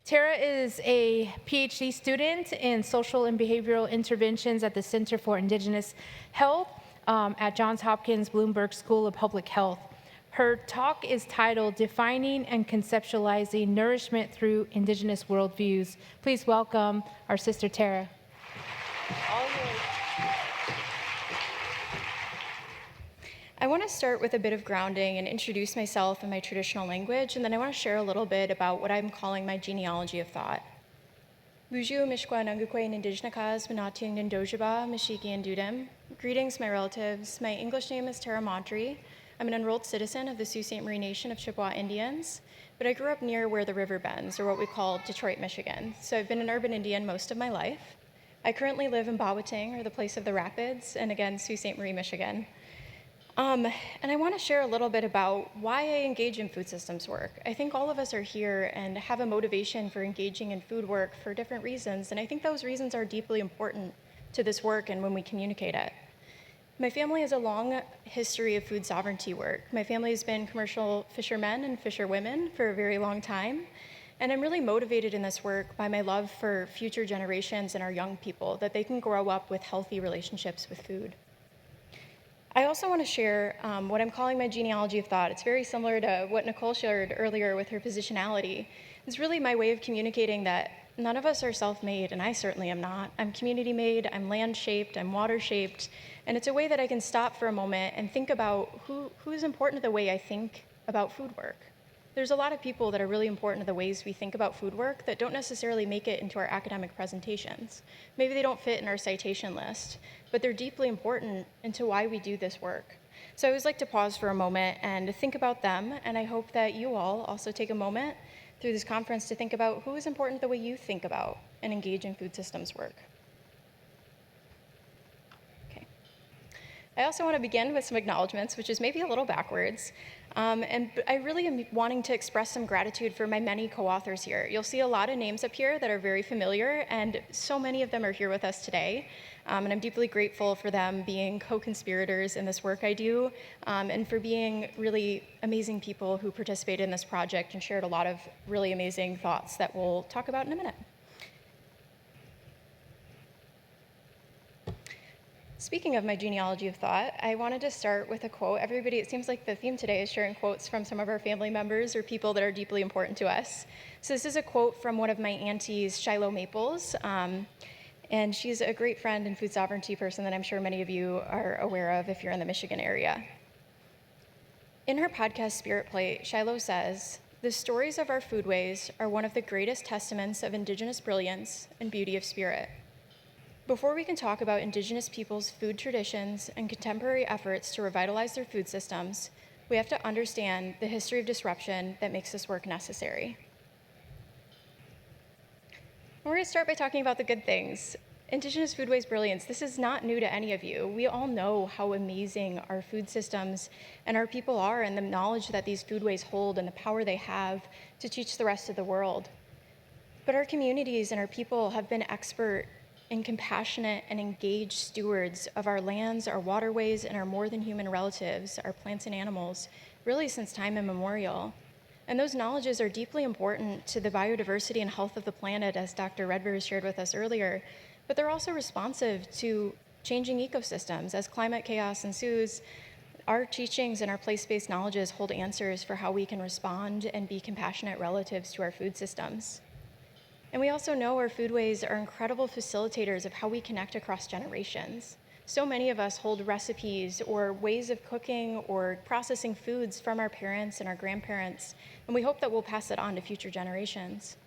Tara is a PhD student in social and behavioral interventions at the Center for Indigenous Health at Johns Hopkins Bloomberg School of Public Health. Her talk is titled Defining and Conceptualizing Nourishment Through Indigenous Worldviews. Please welcome our sister Tara. I want to start with a bit of grounding and introduce myself in my traditional language, and then I want to share a little bit about what I'm calling my genealogy of thought. Buju Mishkwa Nangukwe Indigenous Manatiang Ndojaba Mishiki and Dudem. Greetings, my relatives. My English name is Tara Maudrie. I'm an enrolled citizen of the Sault Ste. Marie Nation of Chippewa Indians, but I grew up near where the river bends, or what we call Detroit, Michigan. So I've been an urban Indian most of my life. I currently live in Bawatang, or the place of the rapids, and again, Sault Ste. Marie, Michigan. And I want to share a little bit about why I engage in food systems work. I think all of us are here and have a motivation for engaging in food work for different reasons, and I think those reasons are deeply important to this work and when we communicate it. My family has a long history of food sovereignty work. My family has been commercial fishermen and fisherwomen for a very long time, and I'm really motivated in this work by my love for future generations and our young people, that they can grow up with healthy relationships with food. I also want to share what I'm calling my genealogy of thought. It's very similar to what Nicole shared earlier with her positionality. It's really my way of communicating that none of us are self-made, and I certainly am not. I'm community-made, I'm land-shaped, I'm water-shaped, and it's a way that I can stop for a moment and think about who's important to the way I think about food work. There's a lot of people that are really important to the ways we think about food work that don't necessarily make it into our academic presentations. Maybe they don't fit in our citation list, but they're deeply important into why we do this work. So I always like to pause for a moment and think about them, and I hope that you all also take a moment through this conference to think about who is important the way you think about and engage in food systems work. Okay. I also want to begin with some acknowledgements, which is maybe a little backwards. And I really am wanting to express some gratitude for my many co-authors here. You'll see a lot of names up here that are very familiar, and so many of them are here with us today. And I'm deeply grateful for them being co-conspirators in this work I do, and for being really amazing people who participated in this project and shared a lot of really amazing thoughts that we'll talk about in a minute. Speaking of my genealogy of thought, I wanted to start with a quote. Everybody, it seems like the theme today is sharing quotes from some of our family members or people that are deeply important to us. So this is a quote from one of my aunties, Shiloh Maples, and she's a great friend and food sovereignty person that I'm sure many of you are aware of if you're in the Michigan area. In her podcast, Spirit Plate, Shiloh says, "The stories of our foodways are one of the greatest testaments of Indigenous brilliance and beauty of spirit. Before we can talk about Indigenous peoples' food traditions and contemporary efforts to revitalize their food systems, we have to understand the history of disruption that makes this work necessary." We're going to start by talking about the good things. Indigenous foodways brilliance, this is not new to any of you. We all know how amazing our food systems and our people are, and the knowledge that these foodways hold and the power they have to teach the rest of the world. But our communities and our people have been expert and compassionate and engaged stewards of our lands, our waterways, and our more than human relatives, our plants and animals, really since time immemorial. And those knowledges are deeply important to the biodiversity and health of the planet, as Dr. Redvers shared with us earlier, but they're also responsive to changing ecosystems. As climate chaos ensues, our teachings and our place-based knowledges hold answers for how we can respond and be compassionate relatives to our food systems. And we also know our foodways are incredible facilitators of how we connect across generations. So many of us hold recipes or ways of cooking or processing foods from our parents and our grandparents, and we hope that we'll pass it on to future generations.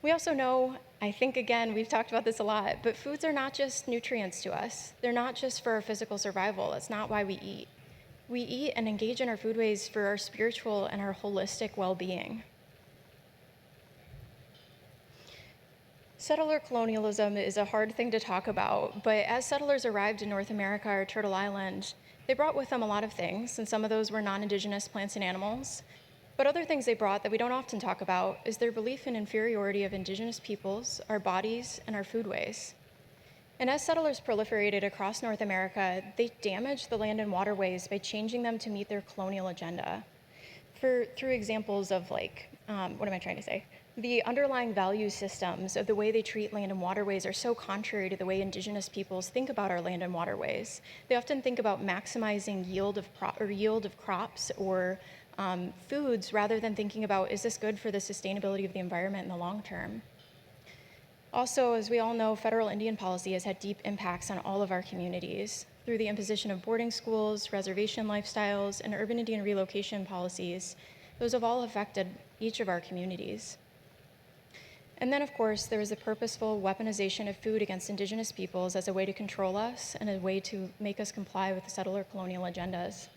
We also know, I think again, we've talked about this a lot, but foods are not just nutrients to us. They're not just for our physical survival. That's not why we eat. We eat and engage in our foodways for our spiritual and our holistic well-being. Settler colonialism is a hard thing to talk about, but as settlers arrived in North America or Turtle Island, they brought with them a lot of things, and some of those were non-Indigenous plants and animals. But other things they brought that we don't often talk about is their belief in inferiority of Indigenous peoples, our bodies, and our foodways. And as settlers proliferated across North America, they damaged the land and waterways by changing them to meet their colonial agenda. Through examples of The underlying value systems of the way they treat land and waterways are so contrary to the way Indigenous peoples think about our land and waterways. They often think about maximizing yield of crops or foods rather than thinking about, is this good for the sustainability of the environment in the long term? Also, as we all know, federal Indian policy has had deep impacts on all of our communities. Through the imposition of boarding schools, reservation lifestyles, and urban Indian relocation policies, those have all affected each of our communities. And then, of course, there is the purposeful weaponization of food against Indigenous peoples as a way to control us and a way to make us comply with the settler colonial agendas.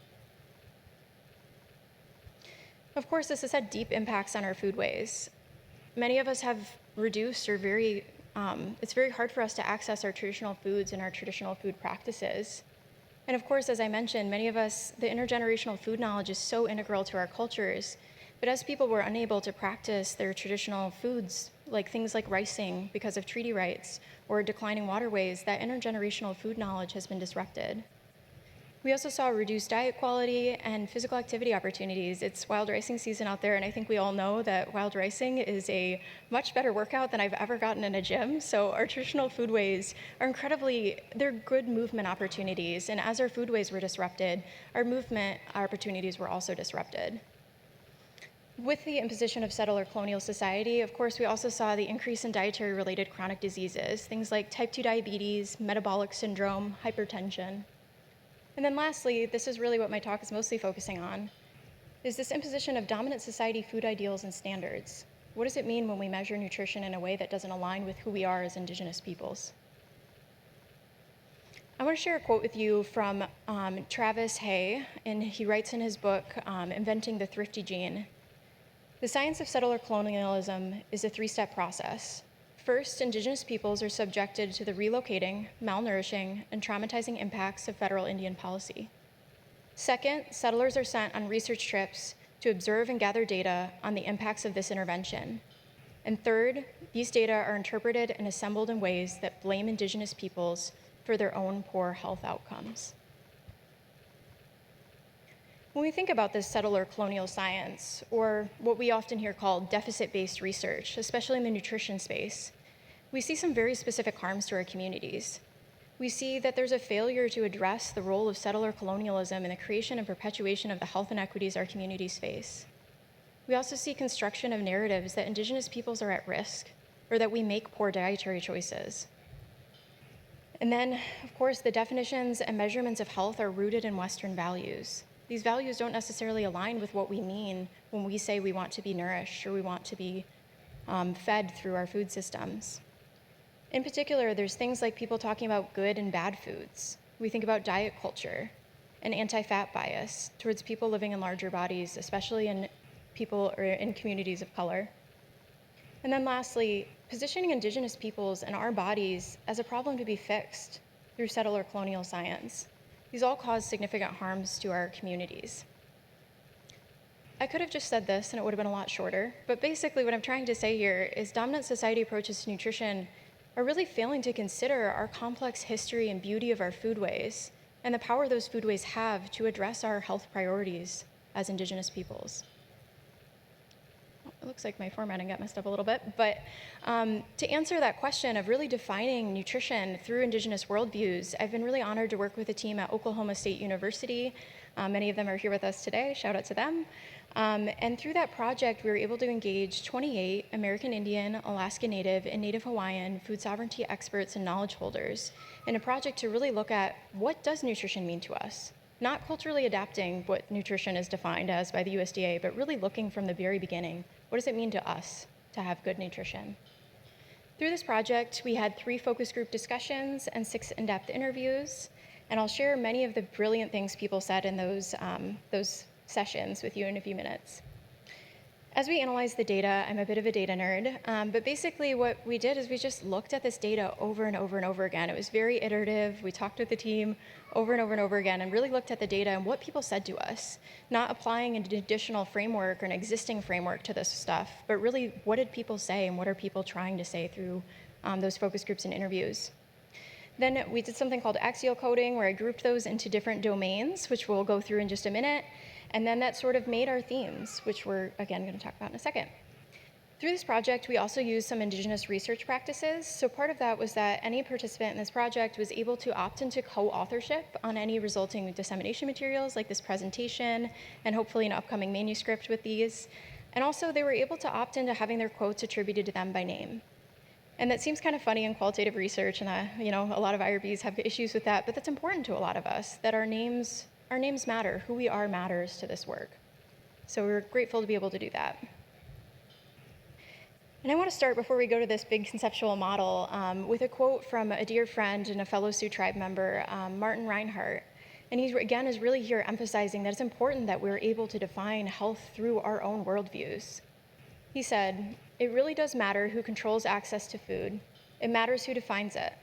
Of course, this has had deep impacts on our foodways. Many of us have reduced or it's very hard for us to access our traditional foods and our traditional food practices. And of course, as I mentioned, many of us, the intergenerational food knowledge is so integral to our cultures. But as people were unable to practice their traditional foods, like things like ricing because of treaty rights or declining waterways, that intergenerational food knowledge has been disrupted. We also saw reduced diet quality and physical activity opportunities. It's wild ricing season out there, and I think we all know that wild ricing is a much better workout than I've ever gotten in a gym. So our traditional foodways are they're good movement opportunities. And as our foodways were disrupted, our movement opportunities were also disrupted. With the imposition of settler colonial society, of course, we also saw the increase in dietary-related chronic diseases, things like type 2 diabetes, metabolic syndrome, hypertension. And then lastly, this is really what my talk is mostly focusing on, is this imposition of dominant society food ideals and standards. What does it mean when we measure nutrition in a way that doesn't align with who we are as Indigenous peoples? I want to share a quote with you from Travis Hay, and he writes in his book, Inventing the Thrifty Gene. The science of settler colonialism is a three-step process. First, Indigenous peoples are subjected to the relocating, malnourishing, and traumatizing impacts of federal Indian policy. Second, settlers are sent on research trips to observe and gather data on the impacts of this intervention. And third, these data are interpreted and assembled in ways that blame Indigenous peoples for their own poor health outcomes. When we think about this settler colonial science, or what we often hear called deficit-based research, especially in the nutrition space, we see some very specific harms to our communities. We see that there's a failure to address the role of settler colonialism in the creation and perpetuation of the health inequities our communities face. We also see construction of narratives that Indigenous peoples are at risk, or that we make poor dietary choices. And then, of course, the definitions and measurements of health are rooted in Western values. These values don't necessarily align with what we mean when we say we want to be nourished or we want to be fed through our food systems. In particular, there's things like people talking about good and bad foods. We think about diet culture and anti-fat bias towards people living in larger bodies, especially in people or in communities of color. And then lastly, positioning Indigenous peoples and our bodies as a problem to be fixed through settler colonial science. These all cause significant harms to our communities. I could have just said this and it would have been a lot shorter, but basically what I'm trying to say here is dominant society approaches to nutrition are really failing to consider our complex history and beauty of our foodways and the power those foodways have to address our health priorities as Indigenous peoples. It looks like my formatting got messed up a little bit, but to answer that question of really defining nutrition through Indigenous worldviews, I've been really honored to work with a team at Oklahoma State University. Many of them are here with us today, shout out to them. And through that project, we were able to engage 28 American Indian, Alaska Native, and Native Hawaiian food sovereignty experts and knowledge holders in a project to really look at what does nutrition mean to us? Not culturally adapting what nutrition is defined as by the USDA, but really looking from the very beginning. What does it mean to us to have good nutrition? Through this project, we had 3 focus group discussions and 6 in-depth interviews, and I'll share many of the brilliant things people said in those sessions with you in a few minutes. As we analyzed the data, I'm a bit of a data nerd, but basically what we did is we just looked at this data over and over and over again. It was very iterative. We talked with the team over and over and over again and really looked at the data and what people said to us, not applying an additional framework or an existing framework to this stuff, but really what did people say and what are people trying to say through those focus groups and interviews. Then we did something called axial coding, where I grouped those into different domains, which we'll go through in just a minute. And then that sort of made our themes, which we're, again, going to talk about in a second. Through this project, we also used some Indigenous research practices. So part of that was that any participant in this project was able to opt into co-authorship on any resulting dissemination materials like this presentation and hopefully an upcoming manuscript with these. And also they were able to opt into having their quotes attributed to them by name. And that seems kind of funny in qualitative research, and a lot of IRBs have issues with that, but that's important to a lot of us, that our names matter, who we are matters to this work. So we're grateful to be able to do that. And I want to start, before we go to this big conceptual model, with a quote from a dear friend and a fellow Sioux tribe member, Martin Reinhardt. And he, again, is really here emphasizing that it's important that we're able to define health through our own worldviews. He said, "It really does matter who controls access to food. It matters who defines it.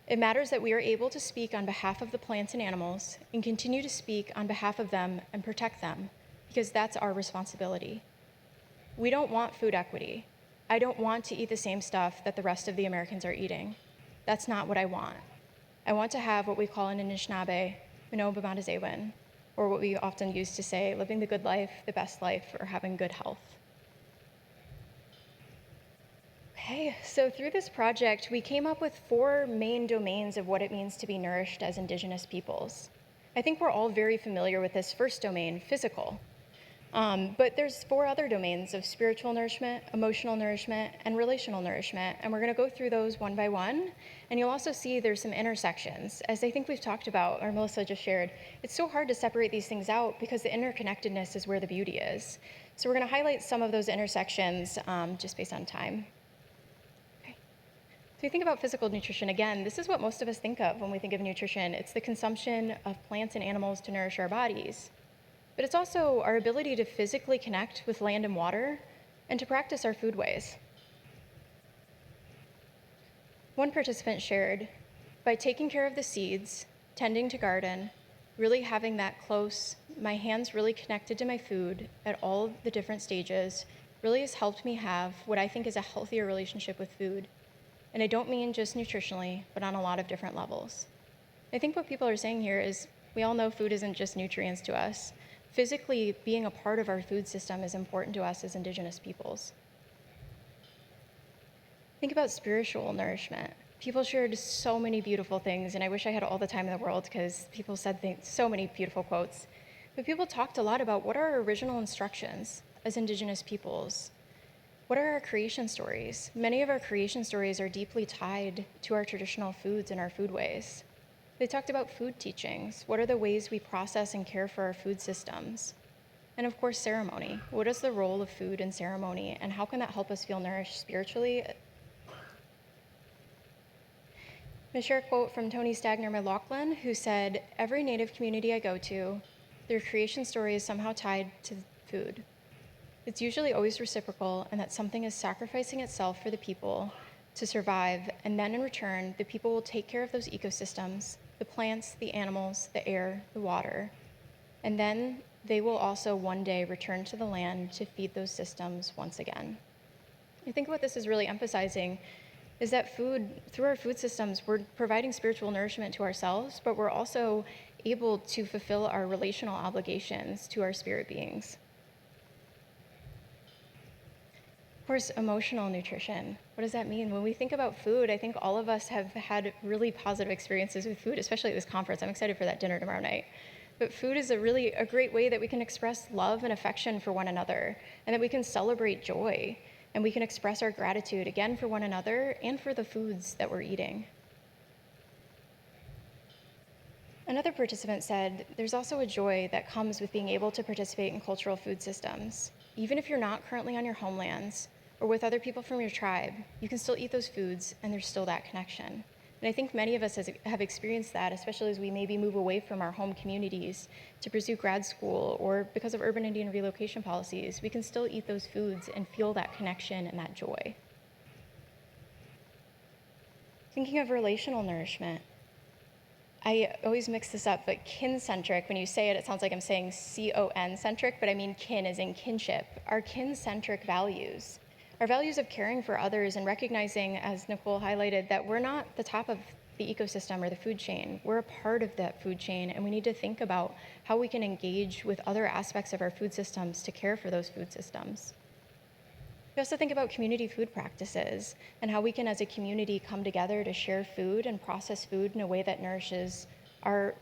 It matters that we are able to speak on behalf of the plants and animals and continue to speak on behalf of them and protect them, because that's our responsibility. We don't want food equity. I don't want to eat the same stuff that the rest of the Americans are eating. That's not what I want. I want to have what we call in Anishinaabe, Minobamadazewan, or what we often use to say, living the good life, the best life, or having good health." Okay, so through this project, we came up with 4 main domains of what it means to be nourished as Indigenous peoples. I think we're all very familiar with this first domain, physical. But there's 4 other domains of spiritual nourishment, emotional nourishment, and relational nourishment, and we're going to go through those one by one. And you'll also see there's some intersections. As I think we've talked about, or Melissa just shared, it's so hard to separate these things out because the interconnectedness is where the beauty is. So we're going to highlight some of those intersections just based on time. So you think about physical nutrition, again, this is what most of us think of when we think of nutrition. It's the consumption of plants and animals to nourish our bodies. But it's also our ability to physically connect with land and water and to practice our food ways. One participant shared, by taking care of the seeds, tending to garden, really having that close, my hands really connected to my food at all the different stages, really has helped me have what I think is a healthier relationship with food. And I don't mean just nutritionally, but on a lot of different levels. I think what people are saying here is we all know food isn't just nutrients to us. Physically being a part of our food system is important to us as Indigenous peoples. Think about spiritual nourishment. People shared so many beautiful things, and I wish I had all the time in the world because people said so many beautiful quotes. But people talked a lot about what are our original instructions as Indigenous peoples. What are our creation stories? Many of our creation stories are deeply tied to our traditional foods and our food ways. They talked about food teachings. What are the ways we process and care for our food systems? And of course, ceremony. What is the role of food in ceremony, and how can that help us feel nourished spiritually? I'm going to share a quote from Tony Stagner McLaughlin, who said, "Every Native community I go to, their creation story is somehow tied to food. It's usually always reciprocal, and that something is sacrificing itself for the people to survive, and then in return, the people will take care of those ecosystems, the plants, the animals, the air, the water, and then they will also one day return to the land to feed those systems once again." I think what this is really emphasizing is that food, through our food systems, we're providing spiritual nourishment to ourselves, but we're also able to fulfill our relational obligations to our spirit beings. Of course, emotional nutrition. What does that mean? When we think about food, I think all of us have had really positive experiences with food, especially at this conference. I'm excited for that dinner tomorrow night. But food is a great way that we can express love and affection for one another, and that we can celebrate joy, and we can express our gratitude, again, for one another and for the foods that we're eating. Another participant said, there's also a joy that comes with being able to participate in cultural food systems. Even if you're not currently on your homelands or with other people from your tribe, you can still eat those foods, and there's still that connection. And I think many of us have experienced that, especially as we maybe move away from our home communities to pursue grad school, or because of urban Indian relocation policies, we can still eat those foods and feel that connection and that joy. Thinking of relational nourishment, I always mix this up, but kin-centric, when you say it, it sounds like I'm saying C-O-N-centric, but I mean kin as in kinship. Our kin-centric values, our values of caring for others and recognizing, as Nicole highlighted, that we're not the top of the ecosystem or the food chain. We're a part of that food chain, and we need to think about how we can engage with other aspects of our food systems to care for those food systems. We also think about community food practices and how we can, as a community, come together to share food and process food in a way that nourishes our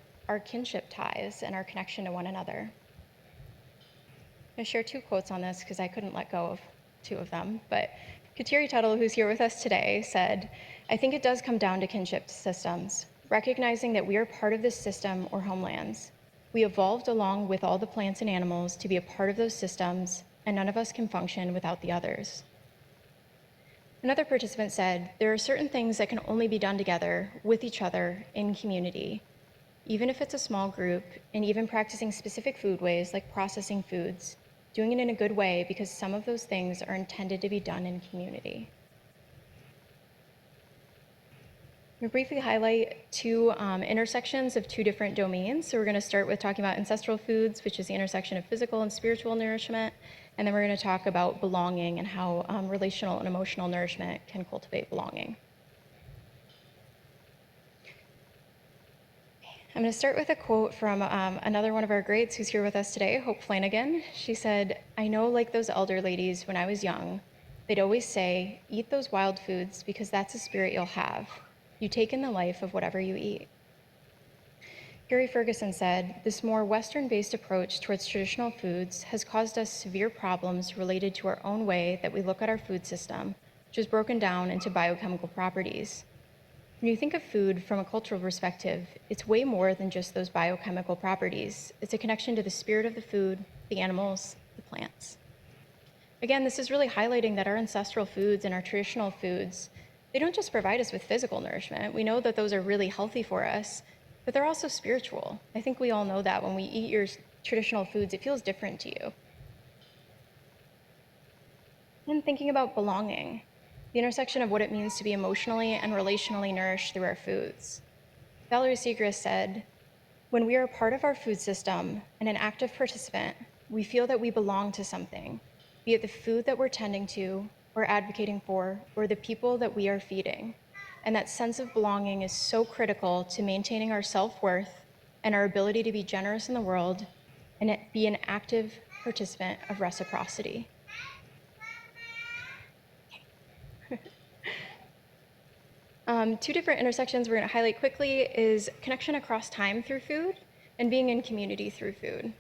kinship ties and our connection to one another. I'm going to share two quotes on this because I couldn't let go of two of them. But Kateri Tuttle, who's here with us today, said, "I think it does come down to kinship systems, recognizing that we are part of this system or homelands. We evolved along with all the plants and animals to be a part of those systems, and none of us can function without the others." Another participant said, "There are certain things that can only be done together, with each other, in community. Even if it's a small group, and even practicing specific food ways like processing foods, doing it in a good way because some of those things are intended to be done in community." I'm going to briefly highlight two intersections of two different domains. So we're going to start with talking about ancestral foods, which is the intersection of physical and spiritual nourishment. And then we're going to talk about belonging and how relational and emotional nourishment can cultivate belonging. I'm going to start with a quote from another one of our greats who's here with us today, Hope Flanagan. She said, "I know, like those elder ladies when I was young, they'd always say, 'Eat those wild foods because that's the spirit you'll have. You take in the life of whatever you eat.'" Gary Ferguson said, "This more Western-based approach towards traditional foods has caused us severe problems related to our own way that we look at our food system, which is broken down into biochemical properties. When you think of food from a cultural perspective, it's way more than just those biochemical properties. It's a connection to the spirit of the food, the animals, the plants." Again, this is really highlighting that our ancestral foods and our traditional foods, they don't just provide us with physical nourishment. We know that those are really healthy for us, but they're also spiritual. I think we all know that when we eat your traditional foods, it feels different to you. And thinking about belonging, the intersection of what it means to be emotionally and relationally nourished through our foods. Valerie Segrist said, "When we are part of our food system and an active participant, we feel that we belong to something, be it the food that we're tending to or advocating for, or the people that we are feeding. And that sense of belonging is so critical to maintaining our self-worth and our ability to be generous in the world and be an active participant of reciprocity." Two different intersections we're going to highlight quickly is connection across time through food and being in community through food.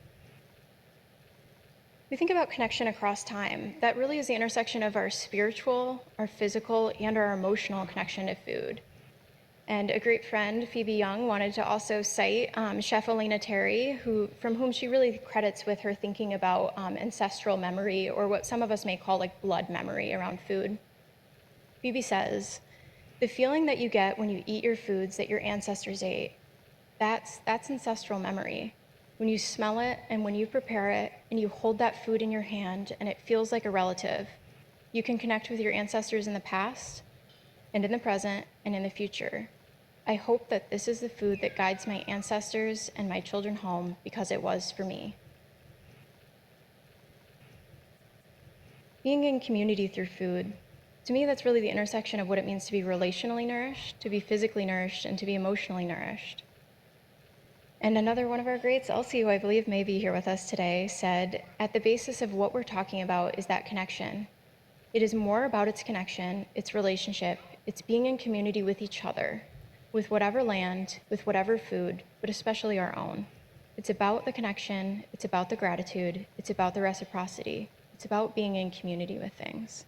We think about connection across time. That really is the intersection of our spiritual, our physical, and our emotional connection to food. And a great friend, Phoebe Young, wanted to also cite Chef Elena Terry, from whom she really credits with her thinking about ancestral memory, or what some of us may call like blood memory around food. Phoebe says, "The feeling that you get when you eat your foods that your ancestors ate, that's ancestral memory. When you smell it and when you prepare it and you hold that food in your hand and it feels like a relative, you can connect with your ancestors in the past and in the present and in the future. I hope that this is the food that guides my ancestors and my children home because it was for me." Being in community through food, to me, that's really the intersection of what it means to be relationally nourished, to be physically nourished, and to be emotionally nourished. And another one of our greats, Elsie, who I believe may be here with us today, said, "At the basis of what we're talking about is that connection. It is more about its connection, its relationship, it's being in community with each other, with whatever land, with whatever food, but especially our own. It's about the connection, it's about the gratitude, it's about the reciprocity, it's about being in community with things."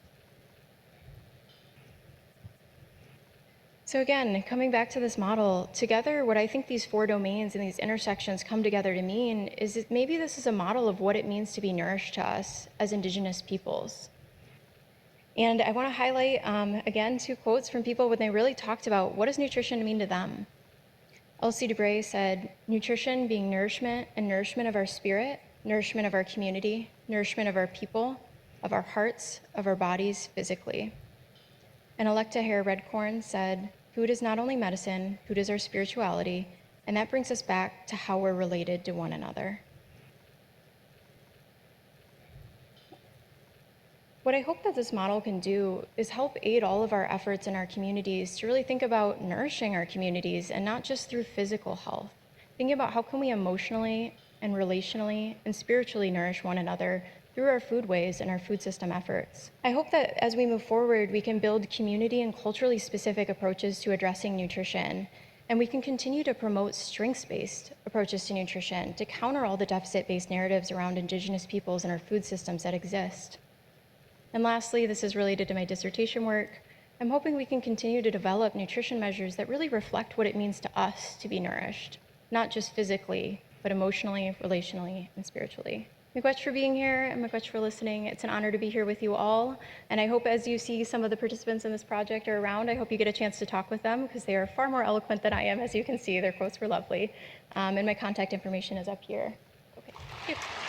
So again, coming back to this model, together, what I think these four domains and these intersections come together to mean is that maybe this is a model of what it means to be nourished to us as Indigenous peoples. And I want to highlight, again, two quotes from people when they really talked about what does nutrition mean to them. Elsie DeBray said, "Nutrition being nourishment and nourishment of our spirit, nourishment of our community, nourishment of our people, of our hearts, of our bodies physically." And Electa Hare Redcorn said, "Food is not only medicine, food is our spirituality, and that brings us back to how we're related to one another." What I hope that this model can do is help aid all of our efforts in our communities to really think about nourishing our communities, and not just through physical health. Thinking about how can we emotionally and relationally and spiritually nourish one another through our foodways and our food system efforts. I hope that as we move forward, we can build community and culturally specific approaches to addressing nutrition, and we can continue to promote strengths-based approaches to nutrition to counter all the deficit-based narratives around Indigenous peoples and our food systems that exist. And lastly, this is related to my dissertation work. I'm hoping we can continue to develop nutrition measures that really reflect what it means to us to be nourished, not just physically, but emotionally, relationally, and spiritually. Miigwech for being here, and miigwech for listening. It's an honor to be here with you all, and I hope as you see some of the participants in this project are around, I hope you get a chance to talk with them, because they are far more eloquent than I am, as you can see. Their quotes were lovely, and my contact information is up here. Okay, thank you.